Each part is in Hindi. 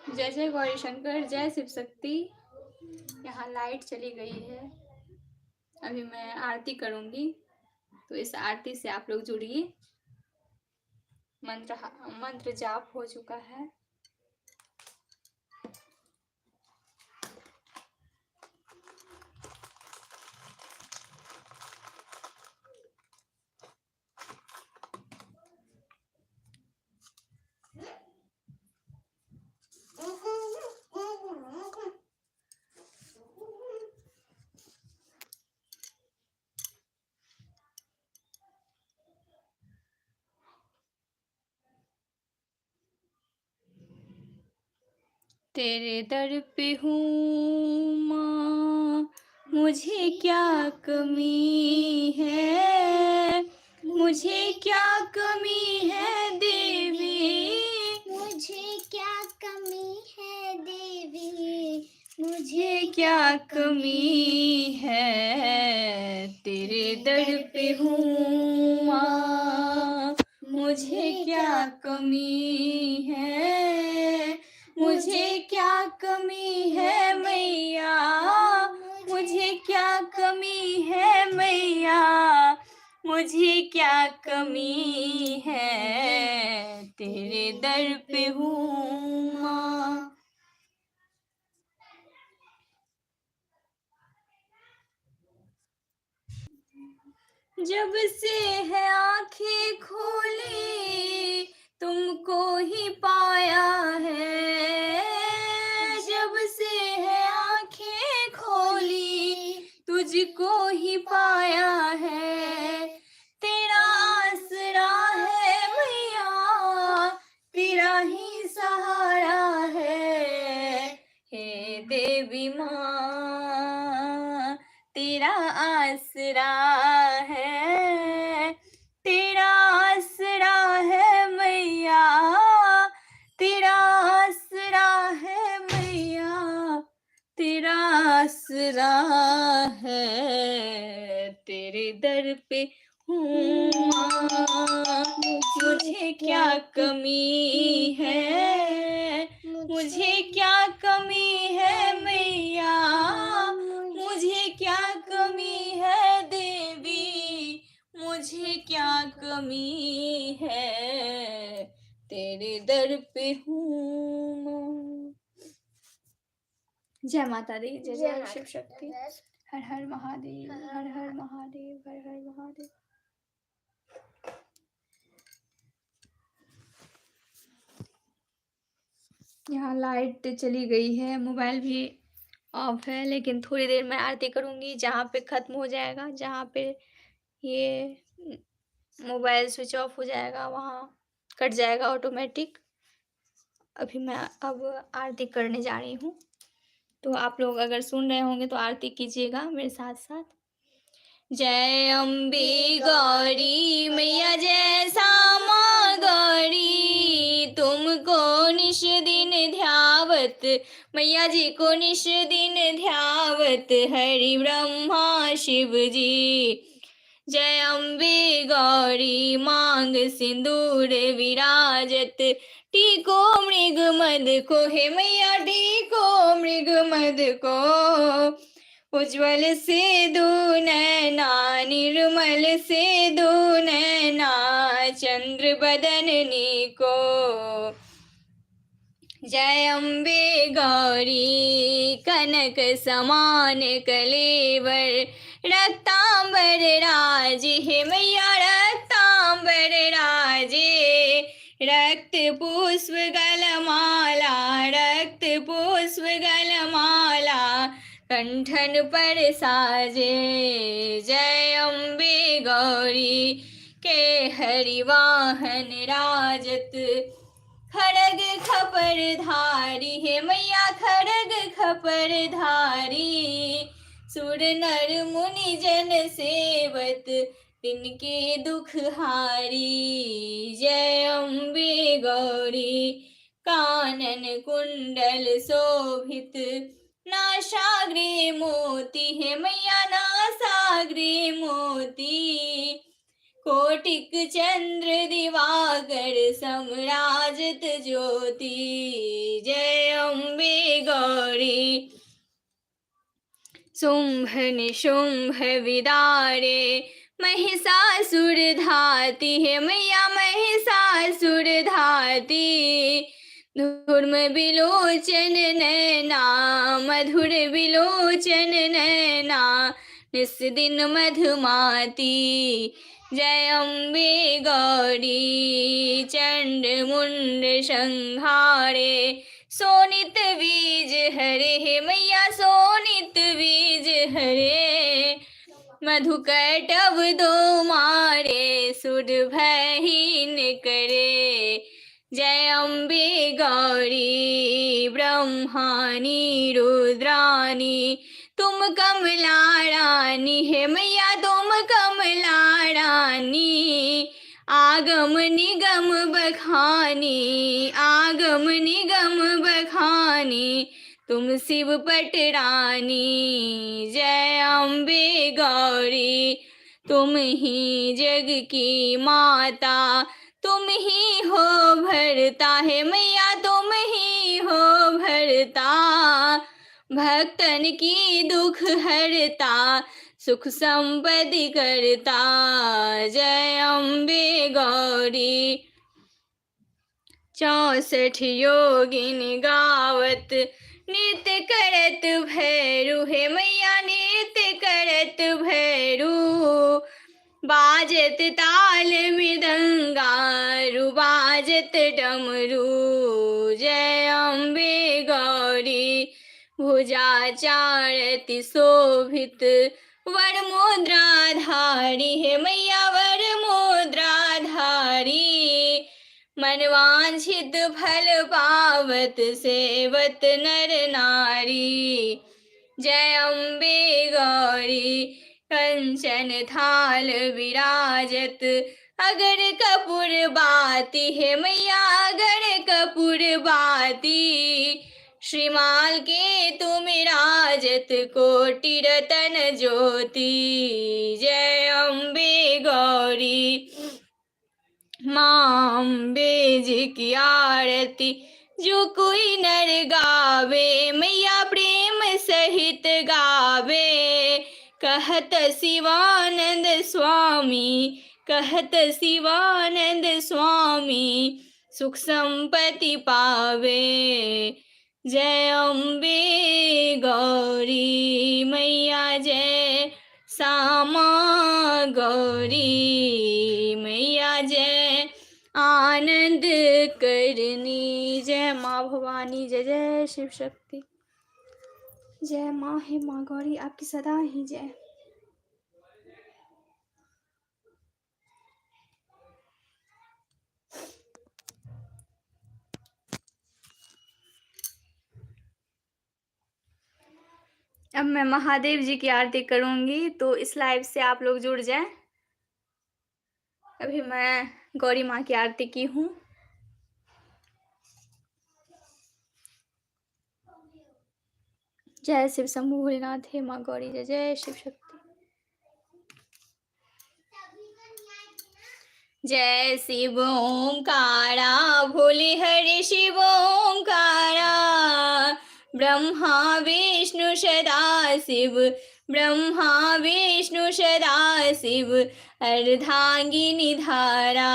जय जय गौरी शंकर, जय शिव शक्ति। यहाँ लाइट चली गई है। अभी मैं आरती करूंगी, तो इस आरती से आप लोग जुड़िए। मंत्र जाप हो चुका है। तेरे दर पे हूँ माँ, मुझे क्या कमी है, मुझे क्या कमी है देवी, मुझे क्या कमी है देवी, मुझे क्या कमी है। तेरे दर पे हूँ माँ, मुझे क्या कमी है, मुझे क्या कमी है मैया, मुझे क्या कमी है मैया, मुझे क्या कमी है। तेरे दर पे हूँ माँ। जब से है आंखें खोली तुमको ही पाया है, जब से है आंखें खोली तुझको ही पाया है। तेरा आसरा है भैया, तेरा ही सहारा है। हे देवी माँ, तेरा आसरा है, तेरा आसरा है मैया, तेरा आसरा है मैया, तेरा आसरा है। तेरे दर पे हूँ माँ, मुझे क्या कमी है, मुझे क्या कमी है मैया, मुझे क्या कमी है देवी, मुझे क्या कमी है। तेरे दर पे हूँ माँ। जय माता दी, जय जय शिव शक्ति। हर हर महादेव, हर हर महादेव, हर हर महादेव। यहाँ लाइट चली गई है, मोबाइल भी ऑफ है, लेकिन थोड़ी देर में आरती करूँगी। जहाँ पे ख़त्म हो जाएगा, जहाँ पे ये मोबाइल स्विच ऑफ हो जाएगा, वहाँ कट जाएगा ऑटोमेटिक। अभी मैं अब आरती करने जा रही हूँ, तो आप लोग अगर सुन रहे होंगे तो आरती कीजिएगा मेरे साथ साथ। जय अम्बे गौरी मैया, जय श्यामा गौरी, तुमको निश दिन ध्यावत, मैया जी को निश दिन ध्यावत, हरि ब्रह्मा शिव जी। जय अम्बे गौरी मांग सिंदूर विराजत, टीको मृग मद को, हे मैया टीको मृग मद को। उज्ज्वल से दो नैना, निर्मल से दो नैना, चंद्र बदननी को। जय अम्बे गौरी कनक समान कलेवर, रक्तांबर राजे, हे मैया रक्तांबर राजे। रक्त पुष्प गलमाला, रक्त पुष्प गलमाला, कंठन पर साजे। जय अम्बे गौरी के हरिवाहन राजत, खड़ग खपर धारी, हे मैया खड़ग खपर धारी। सुर नर मुनि जन सेवत, तिनके दुख हारी। जय अम्बे गौरी कानन कुंडल शोभित, नासाग्रे मोती, हे मैया नासाग्रे मोती। कोटिक चंद्र दिवाकर समराजत ज्योति। जय अम्बे गौरी। शुंभ निशुंभ विदारे महिषासुर धाती है मैया महिषासुर धाती। धूर्म बिलोचन नैना मधुर बिलोचन नैना निस दिन मधुमाती। जय अम्बे गौरी चंड मुंड संहारे सोनित बीज हरे हे मैया सोनित बीज हरे। मधुकटव दो मारे सुर भहीन करे। जय अम्बे गौरी ब्रह्मानी रुद्रानी तुम कमला रानी है मैया तुम कमला रानी। आगम निगम बखानी आगम निगम बखानी तुम शिव पटरानी। जय अम्बे गौरी तुम ही जग की माता तुम ही हो भरता है मैया तुम ही हो भरता। भक्तन की दुख हरता सुख संपत्ति करता। जय अम्बे गौरी 64 योगिन गावत नृत्य करत भैरू है मैया नृत्य करत भैरू। बाजत ताल मृदंगा बाजत डमरू। जय अम्बे गौरी भुजा चारति शोभित वर मुद्रा धारी है मैया वर मुद्रा धारी। मनवांछित फल पावत सेवत नर नारी। जय अम्बे गौरी कंचन थाल विराजत अगर कपूर बाती है मैया अगर कपूर बाती। श्रीमाल के तुम राजत कोटि रतन ज्योति। जय अम्बे गौरी माँ अम्बे जी की आरती जो कोई नर गावे मैया प्रेम सहित गावे। कहत शिवानंद स्वामी कहत शिवानंद स्वामी सुख संपत्ति पावे। जय अम्बे गौरी मैया जय श्यामा गौरी मैया जय आनंद करनी। जय माँ भवानी जय जय शिव शक्ति। जय माँ हे माँ गौरी आपकी सदा ही जय। अब मैं महादेव जी की आरती करूंगी तो इस लाइव से आप लोग जुड़ जाएं। अभी मैं गौरी माँ की आरती की हूँ। जय शिव शंभु भोलेनाथ हे माँ गौरी जय जय शिव शक्ति। जय शिव ओंकारा भोले हरि शिव ओंकारा। ब्रह्मा विष्णु सदा शिव ब्रह्मा विष्णु सदा शिव अर्धांगिनी धारा।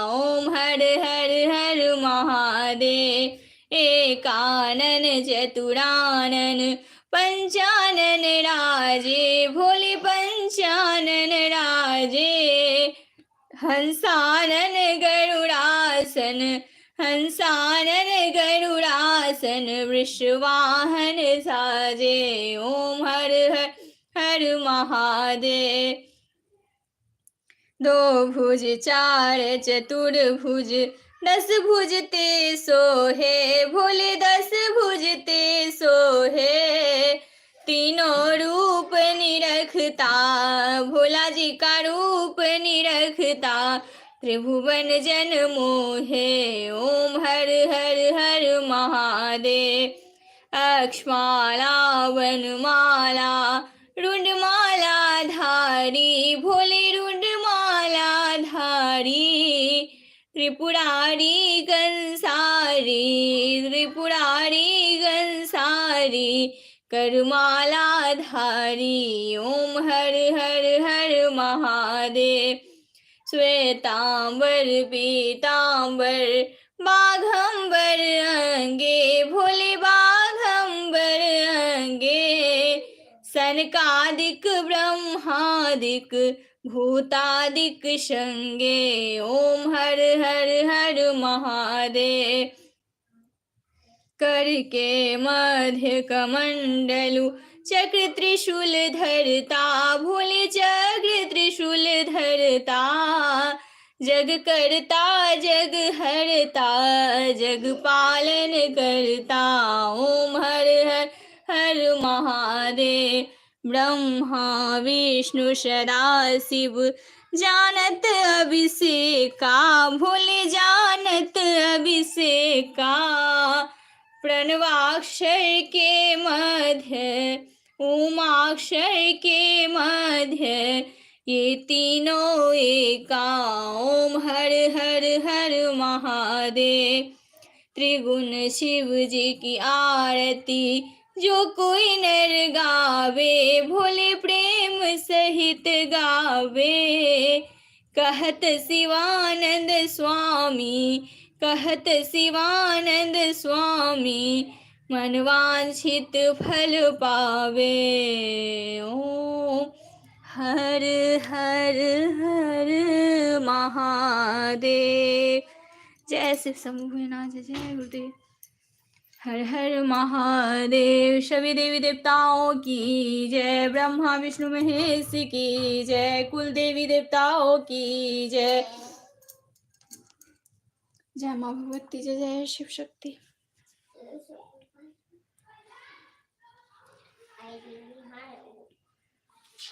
ओम हर हर हर महादेव एकानन चतुरानन पंचानन राजे भोले पंचानन राजे। हंसानन गरुड़ासन हंसानन गरुड़ासन वृषवाहन साजे। ओम हर हर हर महादेव। दो भुज चार चतुर्भुज 10 भुज ते सोहे भोले 10 भुज ते सोहे। तीनों रूप निरखता भोला जी का रूप निरखता त्रिभुवन जन मोहे। ओम हर हर हर महादेव। अक्षमाला वनमाला रुंडमाला धारी भोले रुंडमाला धारी। त्रिपुरारी कंसारी त्रिपुरारी करमालाधारी ओम हर हर हर महादेव। श्वेतांबर पीतांबर बाघंबर अंगे भोले बाघंबर अंगे। सनकादिक ब्रह्मादिक भूतादिक संगे ओम हर हर हर महादेव। करके मध्य कमंडलु चक्र त्रिशूल धरता भोले चक्र त्रिशूल धरता। जग करता जग हरता जग पालन करता ओम हर हर हर महादेव। ब्रह्मा विष्णु सदा शिव जानत अभिषेका भोले जानत अभिषेका। प्रणवाक्षर के मध्य उमाक्षर के मध्य ये तीनों एका ओम हर हर हर महादेव। त्रिगुण शिव जी की आरती जो कोई नर गावे भोले प्रेम सहित गावे। कहत शिवानंद स्वामी कहत शिवानंद स्वामी मनवांछित फल पावे ओम हर हर हर महादेव। जय शिव शंभु भोलेनाथ जय गुरुदेव। हर हर महादेव। सभी देवी देवताओं की जय। ब्रह्मा विष्णु महेश की जय। कुल देवी देवताओं की जय। जय माँ भगवती जय जय शिव शक्ति।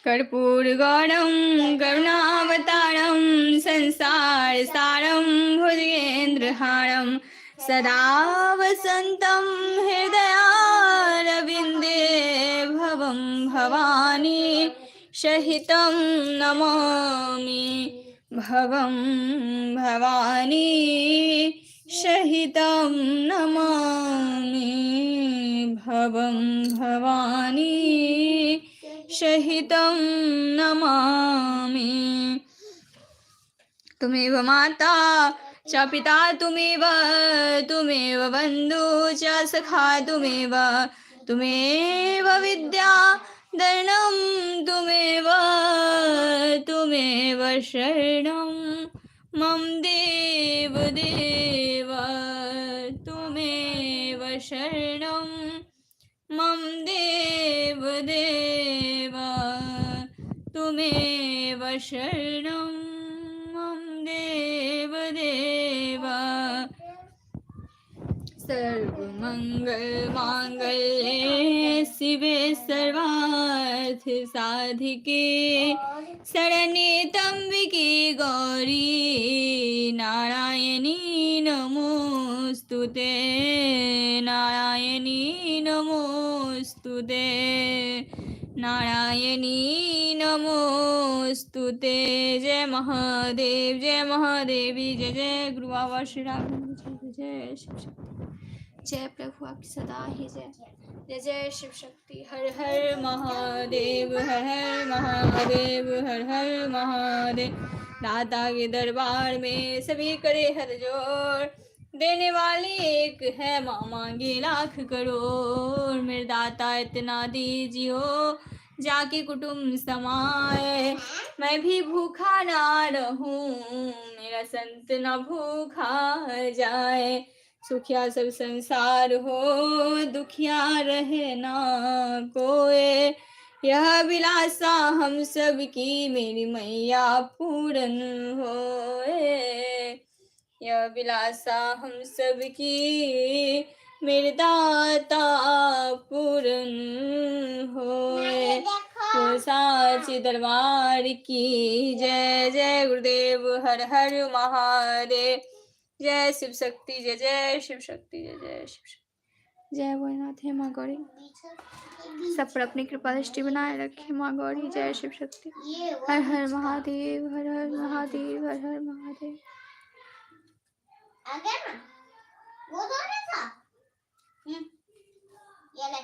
कर्पूर गौरम करुणावतारम संसार सारम भुजगेन्द्रहारम सदा वसंतम हृदयारविंदे भवं भवानी सहितं नमामि। भवं भवानी सहितं नमामि। भवं भवानी सहितं नमामि। तुमेव माता च पिता तुमेव तुमेव बन्धु च सखा तुमेव तुमेव विद्या धनं तुमेव तुमेव शरणं मम देव देव। तुमेव शरणं मम देव देव। तुमेव शरणं मम देव देव। सर्वमंगल मांगल्ये शिवे सर्वार्थ साधिके शरण्ये त्र्यंबके गौरी नारायणी नमोस्तुते। नारायणी नमोस्तुते। नारायणी नमोस्तुते। जय महादेव जय महादेवी जय जय गुरु बाबा श्री राघवेंद्र जय जय शिव शक्ति। जय प्रभु आपकी सदा ही जय। जय जय शिव शक्ति। हर हर महादेव हर हर महादेव हर हर महादेव। दाता के दरबार में सभी करे हर जोर देने वाली एक है माँ मांगे लाख करोड़। मेरे दाता इतना दीजियो जाके कुटुंब समाए मैं भी भूखा ना रहूं मेरा संत ना भूखा जाए। सुखिया सब संसार हो दुखिया रहे ना कोई यह विलासा हम सब की मेरी मैया पूरन होए। यह विलासा हम सब की मेरे दाता पूरन होए। तो साची दरबार की जय जय गुरुदेव हर हर महादेव। जय शिव शक्ति जय जय शिव शक्ति जय जय शिव शक्ति। जय भोलेनाथ। हे माँ गौरी सब पर अपनी कृपा दृष्टि बनाए रखे माँ गौरी। जय शिव शक्ति। हर हर महादेव हर हर महादेव हर हर महादेव। आ गया ना वो दोनों था ये ले